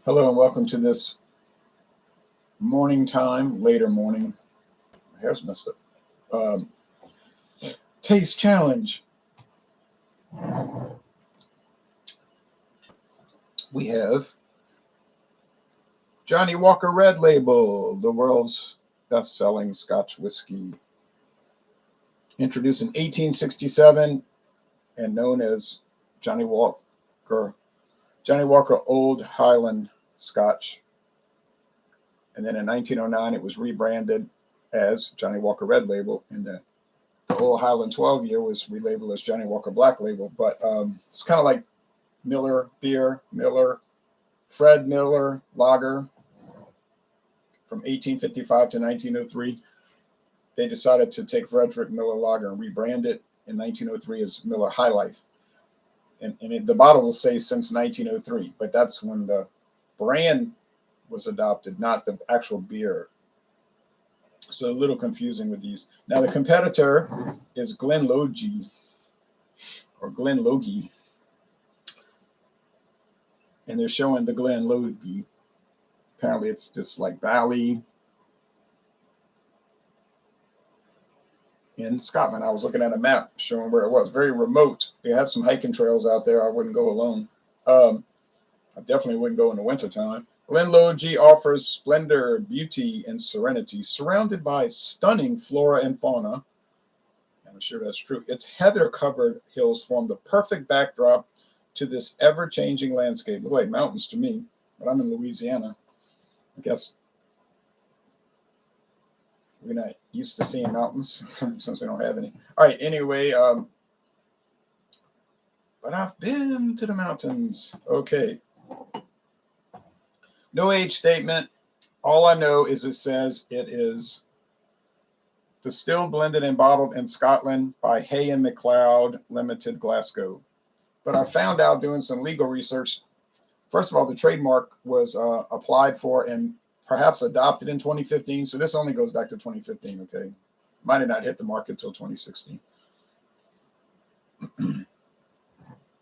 Hello and welcome to this morning time, later morning. My hair's messed up. Taste challenge. We have Johnnie Walker Red Label, the world's best-selling Scotch whiskey, introduced in 1867 and known as Johnnie Walker Old Highland Scotch. And then in 1909, it was rebranded as Johnnie Walker Red Label, and the Old Highland 12 year was relabeled as Johnnie Walker Black Label. But it's kind of like Miller beer, Fred Miller lager from 1855 to 1903. They decided to take Frederick Miller lager and rebrand it in 1903 as Miller High Life. And the bottle will say since 1903, but that's when the brand was adopted, not the actual beer. So a little confusing with these. Now the competitor is Glen Logie or Glen Logie. And they're showing the Glen Logie. Apparently it's just like Valley in Scotland. I was looking at a map showing where it was. Very remote. They have some hiking trails out there. I wouldn't go alone. I definitely wouldn't go in the wintertime. Glen Logie offers splendor, beauty, and serenity, surrounded by stunning flora and fauna. I'm sure that's true. Its heather-covered hills form the perfect backdrop to this ever-changing landscape. Look like mountains to me, but I'm in Louisiana. I guess we're not used to seeing mountains since we don't have any. All right, anyway, but I've been to the mountains. Okay. No age statement. All I know is it says it is distilled, blended, and bottled in Scotland by Hay and MacLeod Limited, Glasgow. But I found out doing some legal research. First of all, the trademark was applied for and perhaps adopted in 2015. So this only goes back to 2015, okay? Might have not hit the market until 2016.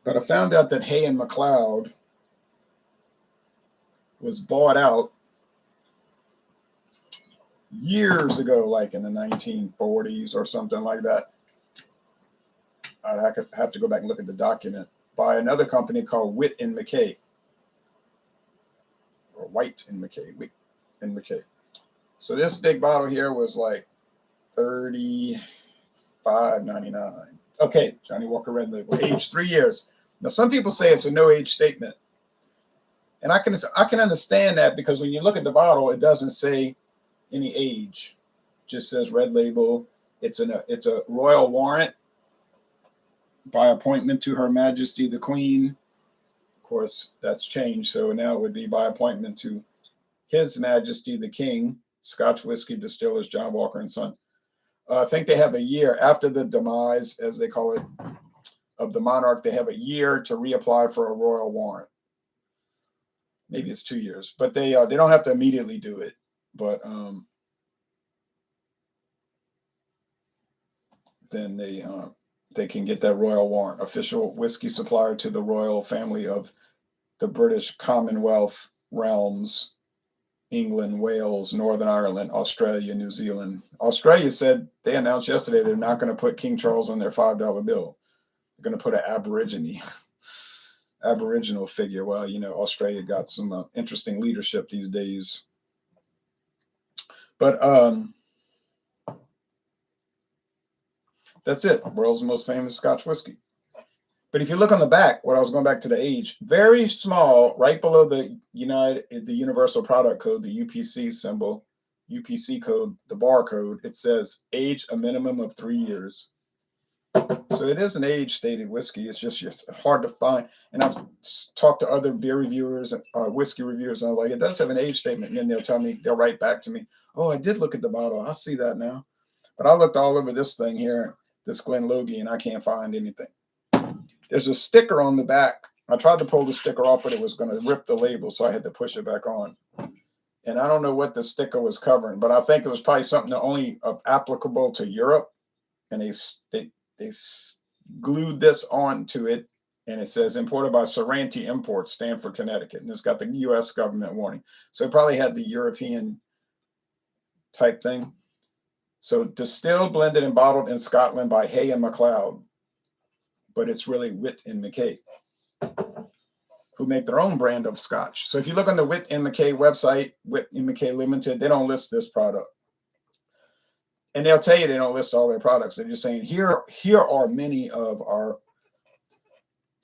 But I found out that Hay and MacLeod was bought out years ago, like in the 1940s or something like that. I'd have to go back and look at the document, by another company called Witt and McKay, or White and McKay, Witt and McKay. So this big bottle here was like $35.99. Okay, Johnnie Walker Red Label, aged 3 years. Now some people say it's a no age statement. And I can understand that, because when you look at the bottle, it doesn't say any age. It just says Red Label. It's a royal warrant by appointment to Her Majesty the Queen. Of course, that's changed. So now it would be by appointment to His Majesty the King, Scotch Whiskey Distillers John Walker and Son. I think they have a year after the demise, as they call it, of the monarch. They have a year to reapply for a royal warrant. Maybe it's 2 years, but they don't have to immediately do it. But then they can get that royal warrant. Official whiskey supplier to the royal family of the British Commonwealth realms, England, Wales, Northern Ireland, Australia, New Zealand. Australia said, they announced yesterday they're not going to put King Charles on their $5 bill. They're going to put an Aboriginal figure. Well, you know, Australia got some interesting leadership these days. But that's it. World's most famous Scotch whiskey. But if you look on the back, what I was going back to the age, very small, right below the Universal Product Code, the UPC symbol, UPC code, the barcode, it says age a minimum of 3 years. So it is an age-stated whiskey. It's just hard to find. And I've talked to other beer reviewers and whiskey reviewers, and I'm like, it does have an age statement. And then they'll write back to me, oh, I did look at the bottle. I see that now. But I looked all over this thing here, this Glen Logie, and I can't find anything. There's a sticker on the back. I tried to pull the sticker off, but it was going to rip the label, so I had to push it back on. And I don't know what the sticker was covering, but I think it was probably something that only applicable to Europe. And they glued this onto it And it says imported by Serenity Imports, Stamford, Connecticut. And it's got the U.S. government warning. So it probably had the European type thing. So distilled, blended, and bottled in Scotland by Hay and MacLeod. But it's really Witt and Mackay, who make their own brand of Scotch. So if you look on the Witt and Mackay website, Witt and Mackay Limited, they don't list this product. And they'll tell you they don't list all their products. They're just saying, here are many of our.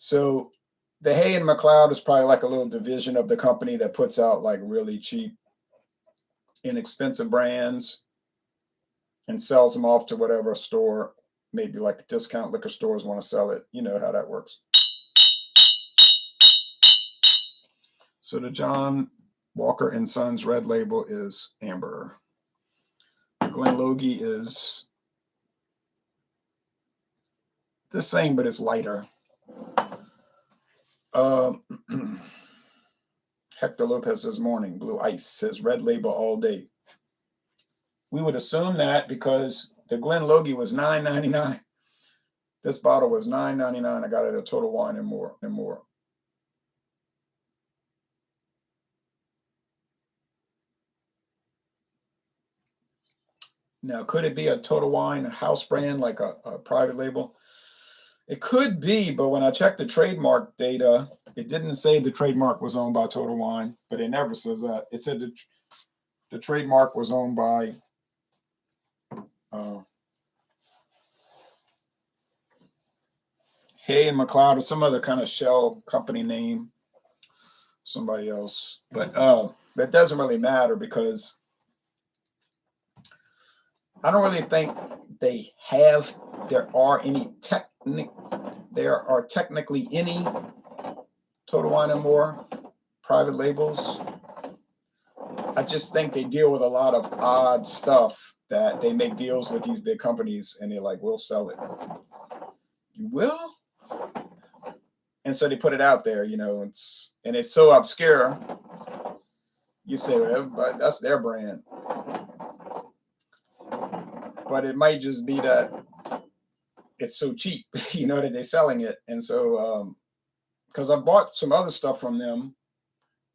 So the Hay and MacLeod is probably like a little division of the company that puts out like really cheap, inexpensive brands and sells them off to whatever store, maybe like discount liquor stores want to sell it. You know how that works. So the John Walker and Sons Red Label is amber. Glen Logie is the same, but it's lighter. Hector Lopez says morning. Blue Ice says Red Label all day. We would assume that because the Glen Logie was $9.99. This bottle was $9.99. I got it at Total Wine and More. Now, could it be a Total Wine house brand, like a private label? It could be, but when I checked the trademark data, it didn't say the trademark was owned by Total Wine, but it never says that. It said the trademark was owned by Hay and MacLeod or some other kind of shell company name, somebody else. But that doesn't really matter because I don't really think there are technically any Total Wine and More private labels. I just think they deal with a lot of odd stuff that they make deals with these big companies and they're like, we'll sell it. You will? And so they put it out there, and it's so obscure. You say, well, but that's their brand. But it might just be that it's so cheap, that they're selling it. And so, because I bought some other stuff from them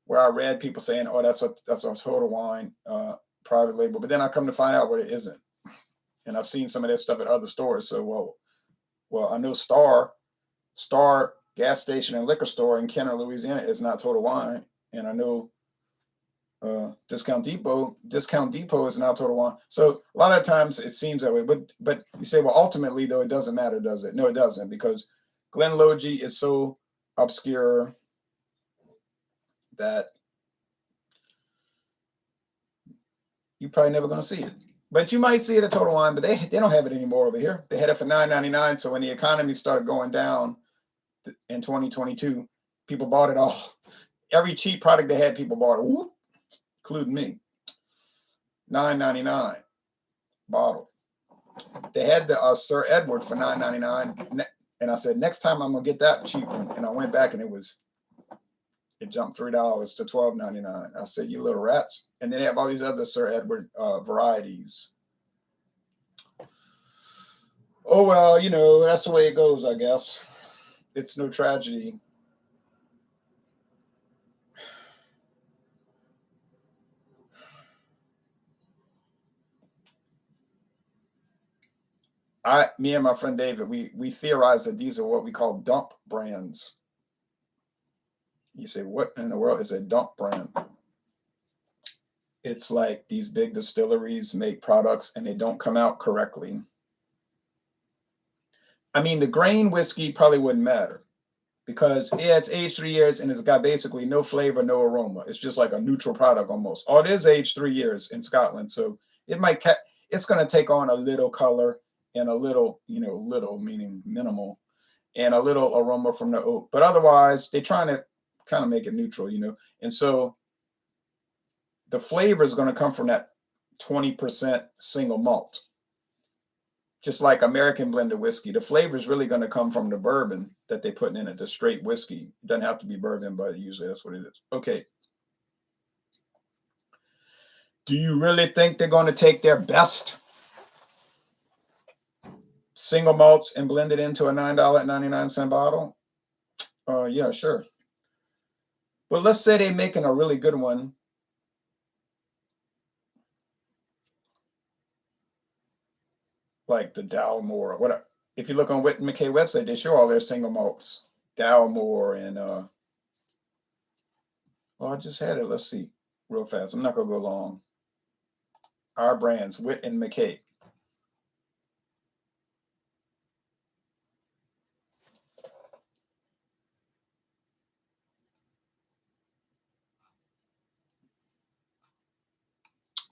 where I read people saying, oh, that's a Total Wine private label. But then I come to find out what it isn't. And I've seen some of that stuff at other stores. So, well, I know Star gas station and liquor store in Kenner, Louisiana is not Total Wine. And I know Discount Depot is now Total Wine. So a lot of times it seems that way. But you say, well, ultimately, though, it doesn't matter, does it? No, it doesn't, because Glen Logie is so obscure that you're probably never going to see it. But you might see it at Total Wine, but they don't have it anymore over here. They had it for $9.99. So when the economy started going down in 2022, people bought it all. Every cheap product they had, people bought it. Whoop, including me. $9.99 bottle. They had the Sir Edward for $9.99, and I said, next time I'm gonna get that cheap one. And I went back and it jumped $3 to $12.99. I said, you little rats. And then they have all these other Sir Edward varieties. Oh well, that's the way it goes, I guess. It's no tragedy. Me and my friend David, we theorize that these are what we call dump brands. You say, what in the world is a dump brand? It's like these big distilleries make products and they don't come out correctly. I mean, the grain whiskey probably wouldn't matter because it's aged 3 years and it's got basically no flavor, no aroma. It's just like a neutral product almost. Oh, it is aged 3 years in Scotland, so it's going to take on a little color and a little, little meaning minimal, and a little aroma from the oak. But otherwise, they're trying to kind of make it neutral, And so the flavor is going to come from that 20% single malt. Just like American blended whiskey, the flavor is really going to come from the bourbon that they're putting in it, the straight whiskey. It doesn't have to be bourbon, but usually that's what it is. Okay. Do you really think they're going to take their best single malts and blend it into a $9.99 bottle? Yeah, sure. But let's say they're making a really good one. Like the Dalmore. What if you look on Whit and McKay website, they show all their single malts. Dalmore and well, I just had it. Let's see real fast. I'm not gonna go long. Our brands, Whit and McKay.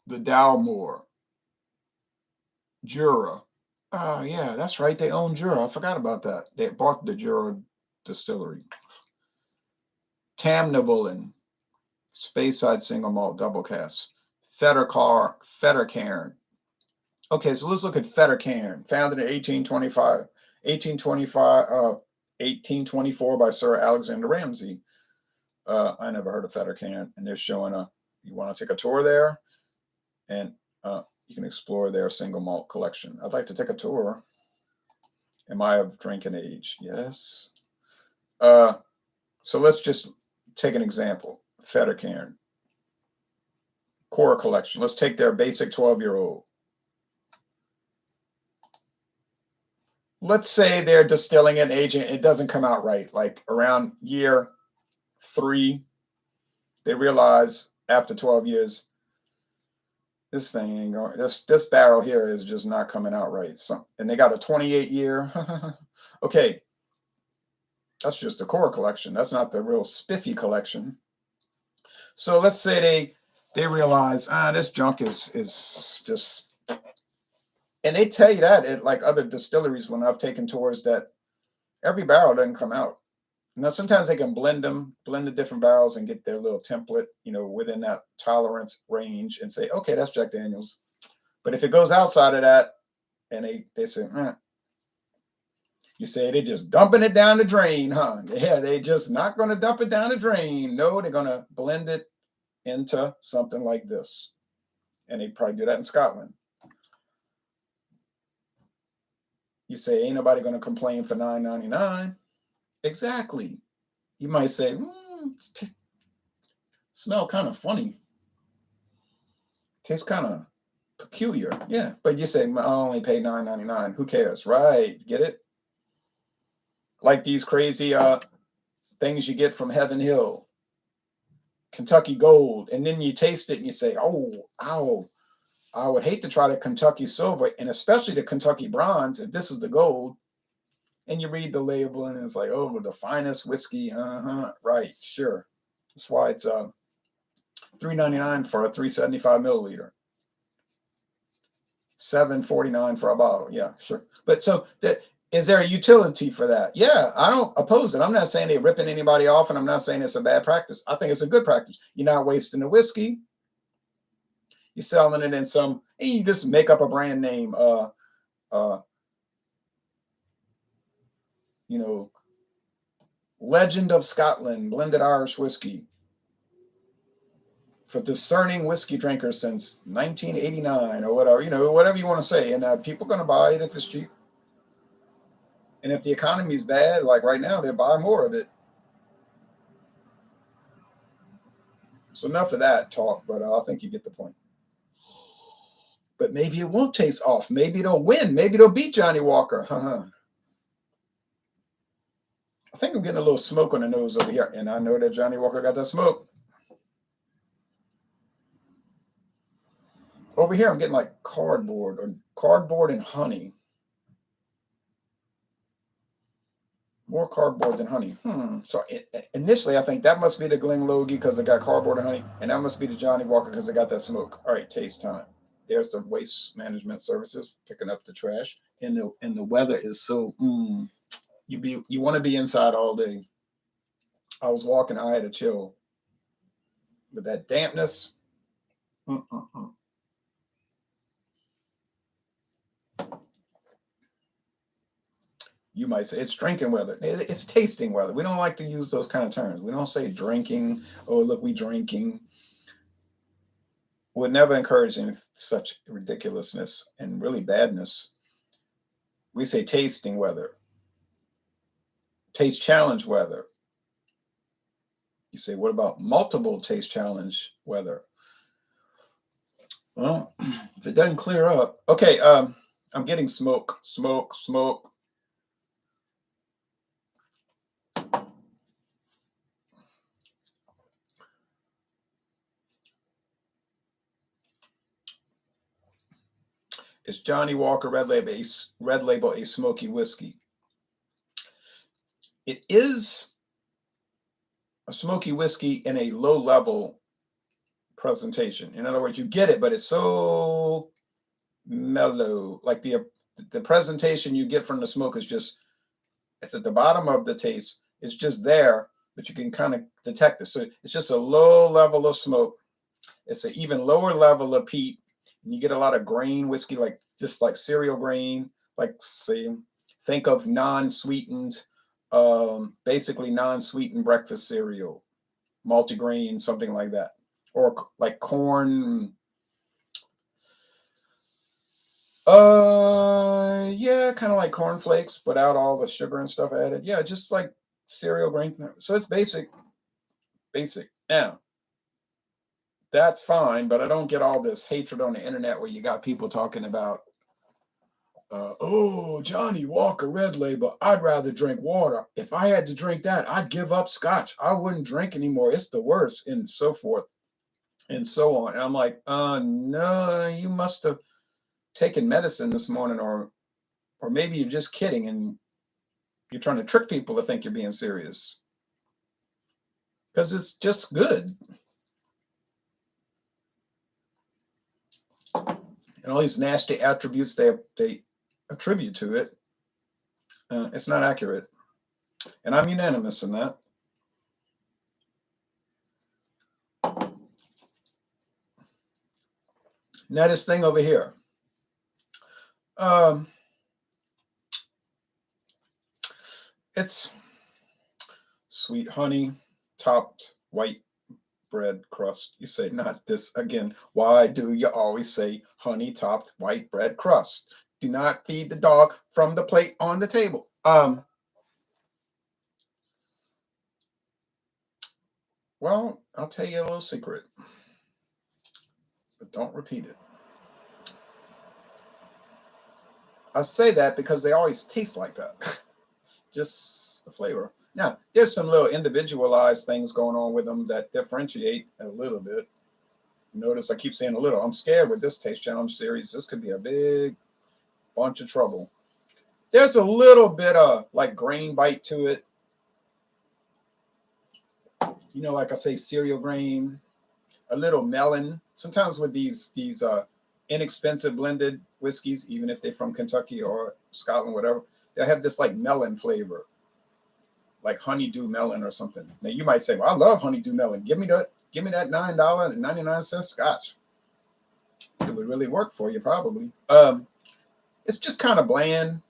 The Dalmore. Jura. Oh yeah, that's right. They own Jura. I forgot about that. They bought the Jura distillery. Tamnabulin, Speyside single malt double cast. Fettercairn. Okay, so let's look at Fettercairn, founded in 1824 by Sir Alexander Ramsay. I never heard of Fettercairn, and they're showing you want to take a tour there, and you can explore their single malt collection. I'd like to take a tour. Am I of drinking age? Yes. So let's just take an example. Fettercairn. Core collection. Let's take their basic 12-year-old. Let's say they're distilling and aging. It doesn't come out right. Like around year 3, they realize after 12 years, this thing ain't going. This barrel here is just not coming out right. So, and they got a 28-year. Okay, that's just a core collection. That's not the real spiffy collection. So let's say they realize this junk is just, and they tell you that at like other distilleries when I've taken tours that every barrel doesn't come out. Now sometimes they can blend the different barrels and get their little template, within that tolerance range and say, okay, that's Jack Daniels. But if it goes outside of that, and they say, you say they're just dumping it down the drain, huh? Yeah, they just not going to dump it down the drain. No, they're going to blend it into something like this. And they probably do that in Scotland. You say, ain't nobody going to complain for $9.99. Exactly. You might say, smell kind of funny. Tastes kind of peculiar. Yeah. But you say, I only paid $9.99. Who cares? Right. Get it? Like these crazy things you get from Heaven Hill, Kentucky Gold, and then you taste it and you say, oh, ow, I would hate to try the Kentucky Silver, and especially the Kentucky Bronze, if this is the gold. And you read the label and it's like, oh, the finest whiskey. Right, sure. That's why it's $3.99 for a 375 milliliter. $7.49 for a bottle. Yeah, sure. But so is there a utility for that? Yeah, I don't oppose it. I'm not saying they're ripping anybody off, and I'm not saying it's a bad practice. I think it's a good practice. You're not wasting the whiskey. You're selling it in some, and you just make up a brand name. Legend of Scotland, blended Irish whiskey for discerning whiskey drinkers since 1989 or whatever, whatever you want to say. And people are going to buy it if it's cheap. And if the economy is bad, like right now, they'll buy more of it. So enough of that talk, but I think you get the point. But maybe it won't taste off. Maybe they'll win. Maybe they'll beat Johnnie Walker. I think I'm getting a little smoke on the nose over here. And I know that Johnnie Walker got that smoke. Over here, I'm getting like cardboard and honey. More cardboard than honey. So initially, I think that must be the Glen Logie because they got cardboard and honey. And that must be the Johnnie Walker because they got that smoke. All right, taste time. There's the waste management services picking up the trash. And the weather is so, you want to be inside all day. I was walking, I had a chill. But that dampness, you might say it's drinking weather. It's tasting weather. We don't like to use those kind of terms. We don't say drinking. Oh, look, we drinking. Would never encourage any such ridiculousness and really badness. We say tasting weather, taste challenge weather. You say, what about multiple taste challenge weather? Well, if it doesn't clear up. Okay, I'm getting smoke. Is Johnnie Walker Red Label a smoky whiskey? It is a smoky whiskey in a low level presentation. In other words, you get it, but it's so mellow. Like the presentation you get from the smoke is just, it's at the bottom of the taste. It's just there, but you can kind of detect it. So it's just a low level of smoke. It's an even lower level of peat. And you get a lot of grain whiskey, like just like cereal grain, like say, think of non-sweetened, basically non-sweetened breakfast cereal, multigrain, something like that. Or like corn. Yeah, kind of like cornflakes, without all the sugar and stuff added. Yeah, just like cereal grain. So it's basic. Now, that's fine, but I don't get all this hatred on the internet where you got people talking about, oh, Johnnie Walker Red Label, I'd rather drink water. If I had to drink that, I'd give up Scotch. I wouldn't drink anymore. It's the worst, and so forth and so on. And I'm like, no, you must have taken medicine this morning, or maybe you're just kidding and you're trying to trick people to think you're being serious. Because it's just good. And all these nasty attributes they attribute to it, it's not accurate. And I'm unanimous in that. Now this thing over here. It's sweet honey topped white bread crust. You say, not this again. Why do you always say honey topped white bread crust? Do not feed the dog from the plate on the table. Well, I'll tell you a little secret, but don't repeat it. I say that because they always taste like that. It's just the flavor. Now, there's some little individualized things going on with them that differentiate a little bit. Notice I keep saying a little. I'm scared with this taste challenge series. This could be a big bunch of trouble. There's a little bit of like grain bite to it. You know, like I say, cereal grain, a little melon. Sometimes with these inexpensive blended whiskeys, even if they're from Kentucky or Scotland, whatever, they have this like melon flavor, like honeydew melon or something. Now you might say, well, I love honeydew melon. Give me that $9.99 Scotch. It would really work for you, probably. It's just kind of bland,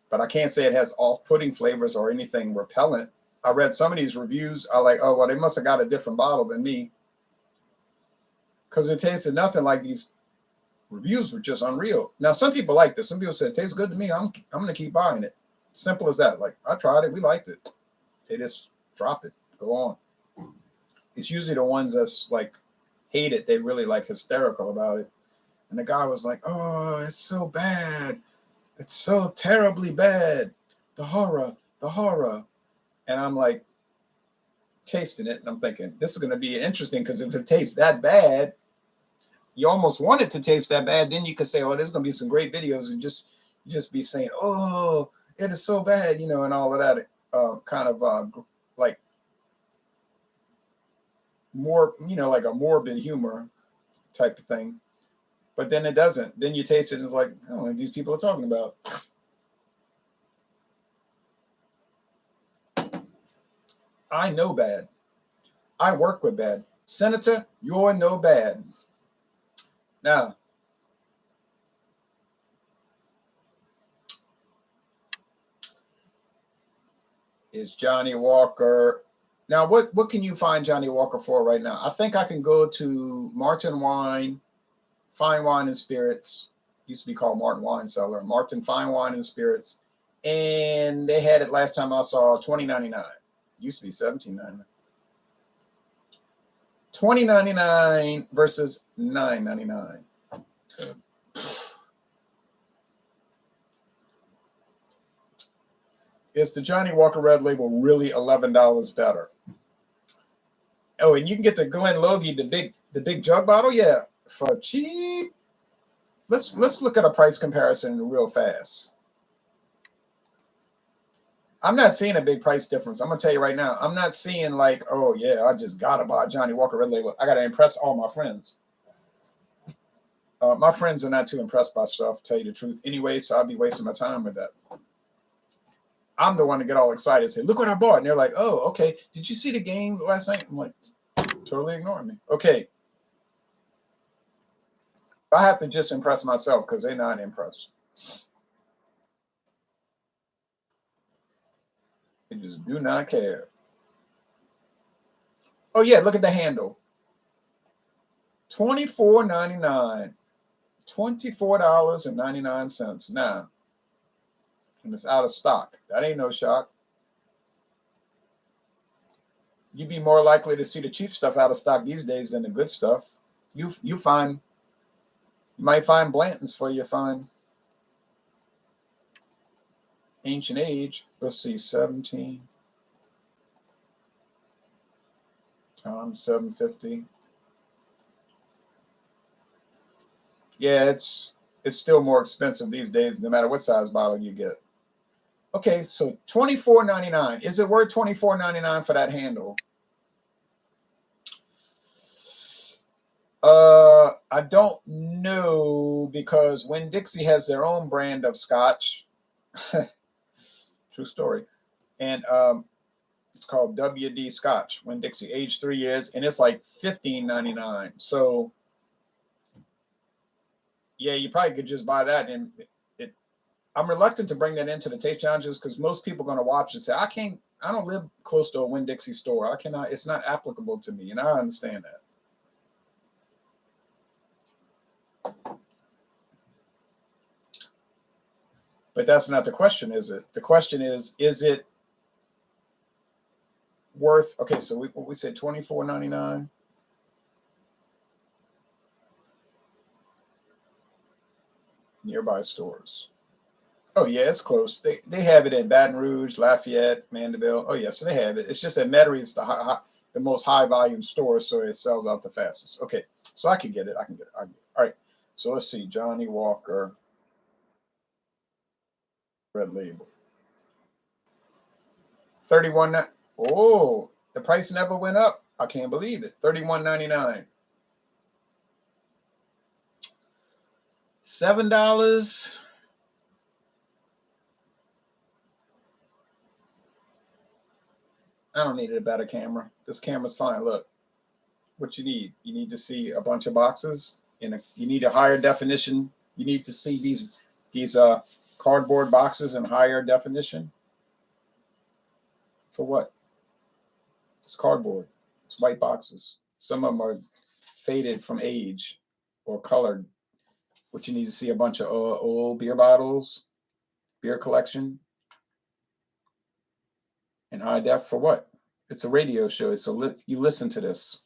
but I can't say it has off-putting flavors or anything repellent. I read some of these reviews. I like, oh, well, they must have got a different bottle than me, because it tasted nothing like these reviews were just unreal. Now, some people like this. Some people said it tastes good to me. I'm going to keep buying it. Simple as that. Like, I tried it. We liked it. They just drop it. Go on. It's usually the ones that's like hate it. They really like hysterical about it. And the guy was like, oh, it's so bad. It's so terribly bad. The horror. And I'm like tasting it. And I'm thinking, this is going to be interesting, because if it tastes that bad, you almost want it to taste that bad. Then you could say, oh, there's going to be some great videos, and just be saying, oh, it is so bad, and all of that kind of like more, like a morbid humor type of thing. But then it doesn't. Then you taste it and it's like, I don't know what these people are talking about. I know bad. I work with bad. Senator, you're no bad. Now, is Johnnie Walker. Now, what can you find Johnnie Walker for right now? I think I can go to Martin Wine, Fine Wine and Spirits. Used to be called Martin Wine Cellar. Martin Fine Wine and Spirits. And they had it last time I saw $20.99. Used to be $17.99. $20.99 versus $9.99. Is the Johnnie Walker Red Label really $11 better? Oh, and you can get the Glen Logie, the big jug bottle, yeah, for cheap. Let's look at a price comparison real fast. I'm not seeing a big price difference. I'm gonna tell you right now. I'm not seeing like, oh yeah, I just gotta buy Johnnie Walker Red Label. I gotta impress all my friends. My friends are not too impressed by stuff, to tell you the truth. Anyway, so I'll be wasting my time with that. I'm the one to get all excited and say, look what I bought. And they're like, oh, okay. Did you see the game last night? I'm like, totally ignoring me. Okay. I have to just impress myself because they're not impressed. They just do not care. Oh, yeah, look at the handle. $24.99. $24.99 now. And it's out of stock. That ain't no shock. You'd be more likely to see the cheap stuff out of stock these days than the good stuff. You might find Blanton's for you find Ancient Age. Let's see, 17 times 750. Yeah, it's still more expensive these days, no matter what size bottle you get. Okay, so $24.99. Is it worth $24.99 for that handle? I don't know, because Winn-Dixie has their own brand of Scotch. True story. And it's called WD Scotch, Winn-Dixie, aged 3 years, and it's like $15.99. So yeah, you probably could just buy that. And I'm reluctant to bring that into the taste challenges because most people are going to watch and say, I don't live close to a Winn-Dixie store. I cannot, it's not applicable to me. And I understand that. But that's not the question, is it? The question is it worth, okay, so we said $24.99. Nearby stores. Oh yeah, it's close. They have it in Baton Rouge, Lafayette, Mandeville. Oh yeah, so they have it. It's just that Metairie is the most high volume store, so it sells out the fastest. Okay, so I can get it. I can get it. All right. So let's see, Johnnie Walker Red Label. 31. Oh, the price never went up. I can't believe it. $31.99. $7. I don't need a better camera. This camera's fine. Look, what you need. You need to see a bunch of boxes. You need a higher definition. You need to see these cardboard boxes in higher definition. For what? It's cardboard. It's white boxes. Some of them are faded from age or colored. What you need to see a bunch of old beer bottles, beer collection, in high def for what? It's a radio show, so you listen to this.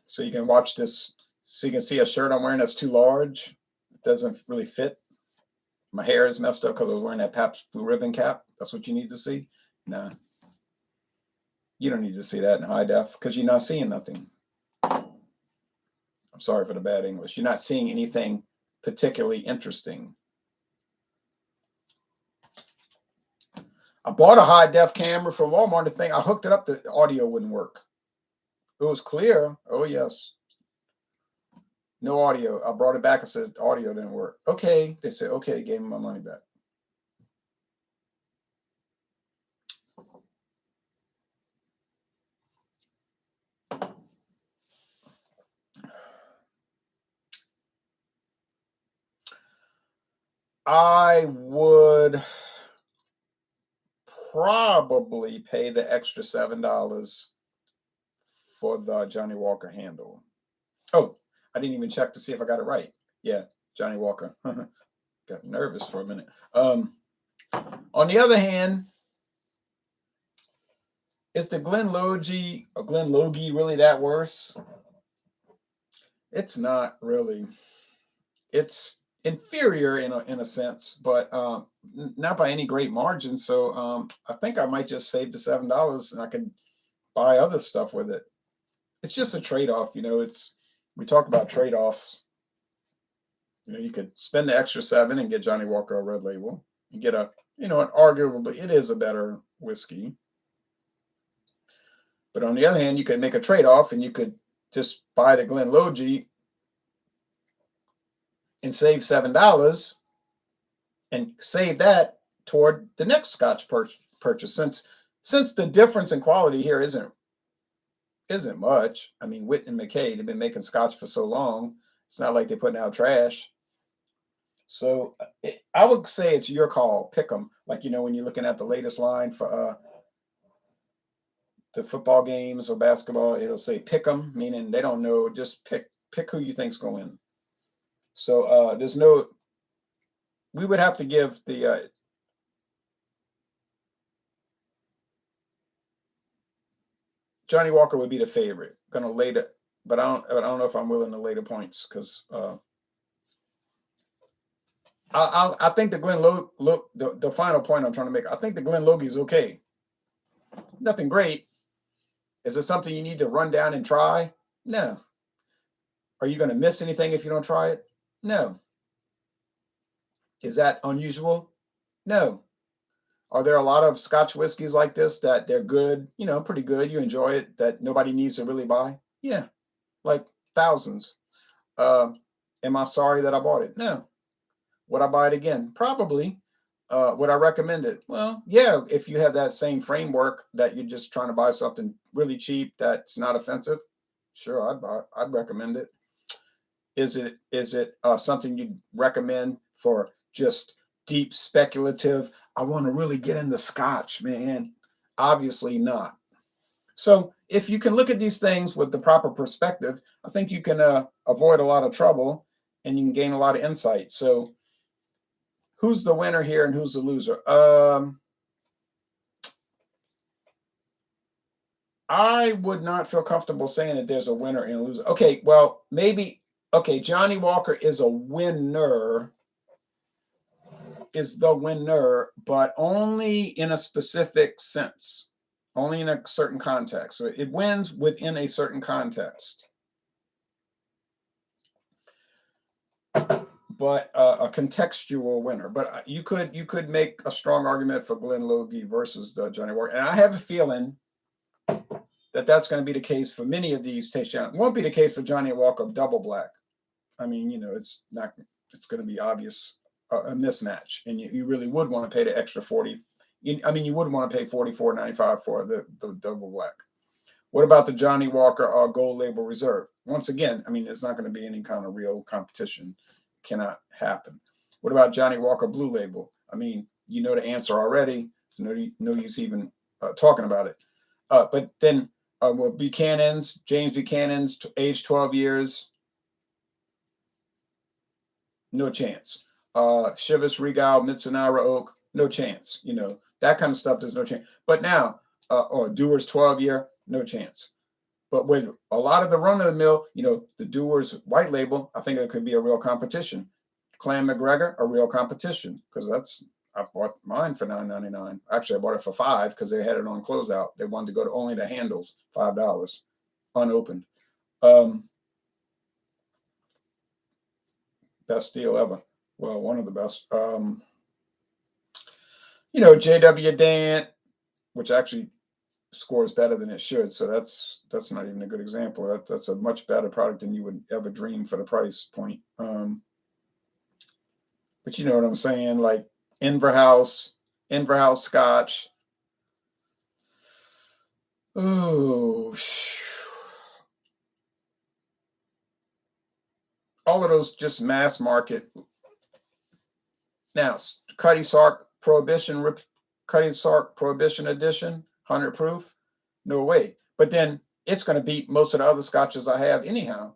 So you can watch this, so you can see a shirt I'm wearing that's too large. It doesn't really fit. My hair is messed up because I was wearing that Pabst Blue Ribbon cap. That's what you need to see? Nah. You don't need to see that in high def because you're not seeing nothing. I'm sorry for the bad English. You're not seeing anything particularly interesting. I bought a high def camera from Walmart. The thing, I hooked it up, the audio wouldn't work. It was clear. Oh, yes. No audio. I brought it back and said audio didn't work. Okay. They said, okay, gave me my money back. I would probably pay the extra $7 for the Johnnie Walker handle. Oh, I didn't even check to see if I got it right. Yeah, Johnnie Walker. Got nervous for a minute. On the other hand, is the Glen Logie or Glen Logie really that worse? It's not really. It's inferior in a sense, but not by any great margin. So I think I might just save the $7 and I could buy other stuff with it. It's just a trade-off, it's we talk about trade-offs. You could spend the extra $7 and get Johnnie Walker Red Label and get an arguably it is a better whiskey. But on the other hand, you could make a trade-off and you could just buy the Glen Logie and save $7 and save that toward the next Scotch purchase. Since the difference in quality here isn't much. I mean, Witt and McKay, they've been making Scotch for so long. It's not like they're putting out trash. So I would say it's your call. Pick them. Like, when you're looking at the latest line for the football games or basketball, it'll say pick them, meaning they don't know. Just pick who you think's going to win. So we would have to give the Johnnie Walker would be the favorite. Gonna lay the, but I don't know if I'm willing to lay the points because I think the Glen the final point I'm trying to make. I think the Glen Logie is okay. Nothing great. Is it something you need to run down and try? No. Are you going to miss anything if you don't try it? No. Is that unusual? No. Are there a lot of Scotch whiskeys like this that they're good, pretty good, you enjoy it, that nobody needs to really buy? Yeah, like thousands. Am I sorry that I bought it? No. Would I buy it again? Probably. Would I recommend it? Well, yeah, if you have that same framework that you're just trying to buy something really cheap that's not offensive, sure, I'd recommend it. Is it something you'd recommend for just deep speculative? I want to really get into Scotch, man. Obviously not. So if you can look at these things with the proper perspective, I think you can avoid a lot of trouble and you can gain a lot of insight. So who's the winner here and who's the loser? I would not feel comfortable saying that there's a winner and a loser. Okay, well, maybe, okay, Johnnie Walker is a winner, is the winner, but only in a specific sense, only in a certain context. So it wins within a certain context. But a contextual winner. But you could make a strong argument for Glen Logie versus Johnnie Walker. And I have a feeling that that's going to be the case for many of these taste challenges. It won't be the case for Johnnie Walker Double Black. I mean, it's going to be obvious a mismatch, and you really would want to pay the extra 40. You would want to pay $44.95 for the Double Black. What about the Johnnie Walker Gold Label Reserve? Once again, there's not going to be any kind of real competition. Cannot happen. What about Johnnie Walker Blue Label? You know the answer already. So no use even talking about it. But then Buchanan's, James Buchanan's, age 12 years, no chance. Chivas Regal, Mitsunara Oak, no chance. That kind of stuff, there's no chance. But now, or Dewar's 12-year, no chance. But with a lot of the run-of-the-mill, the Dewar's white label, I think it could be a real competition. Clan McGregor, a real competition, because I bought mine for $9.99. Actually, I bought it for $5 because they had it on closeout. They wanted to go to only the handles, $5, unopened. Best deal ever. Well, one of the best. JW Dant, which actually scores better than it should. So that's not even a good example. That's a much better product than you would ever dream for the price point. But you know what I'm saying? Like Inverhouse Scotch. Ooh. All of those just mass market. Now, Cutty Sark Prohibition Edition, 100 proof. No way. But then it's going to beat most of the other scotches I have anyhow.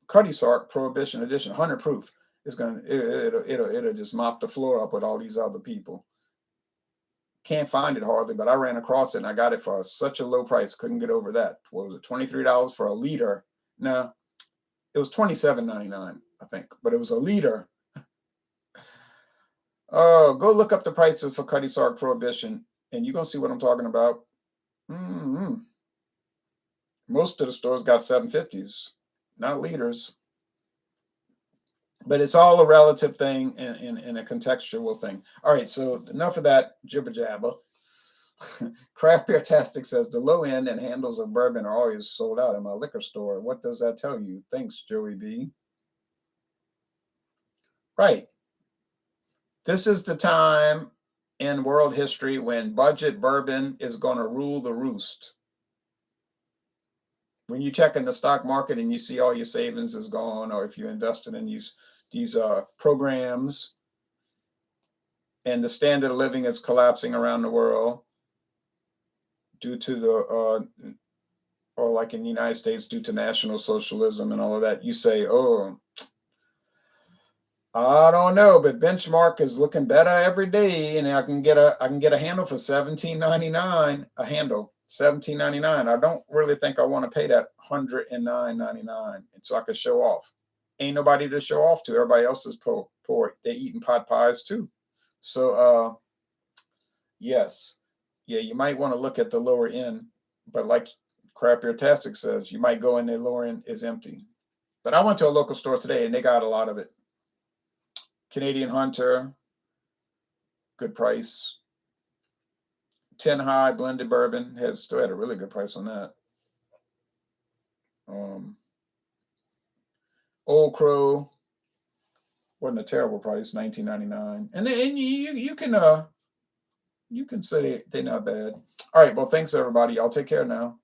Cutty Sark Prohibition Edition, 100 proof. it'll just mop the floor up with all these other people. Can't find it hardly, but I ran across it and I got it for such a low price. Couldn't get over that. What was it? $23 for a liter? No, it was $27.99, I think, but it was a liter. Oh, go look up the prices for Cutty Sark Prohibition, and you're gonna see what I'm talking about. Mm-hmm. Most of the stores got 750s, not liters. But it's all a relative thing and a contextual thing. All right, so enough of that jibber jabber. Craft Beer Tastic says the low end and handles of bourbon are always sold out in my liquor store. What does that tell you? Thanks, Joey B. Right. This is the time in world history when budget bourbon is going to rule the roost. When you check in the stock market and you see all your savings is gone, or if you invested in these programs, and the standard of living is collapsing around the world due to the or like in the United States due to National Socialism and all of that, you say, oh, I don't know, but benchmark is looking better every day, and I can get a handle for $17.99 a handle. $17.99. I don't really think I want to pay that $109.99, and so I could show off. Ain't nobody to show off to. Everybody else is poor. They eating pot pies too. So yes, yeah, you might want to look at the lower end, but like Craft Beer Tastic says, you might go in the lower end is empty. But I went to a local store today and they got a lot of it. Canadian Hunter, good price. 10 High blended bourbon still had a really good price on that. Old Crow wasn't a terrible price, $19.99. And then you can say they're not bad. All right, well, thanks everybody. Y'all take care now.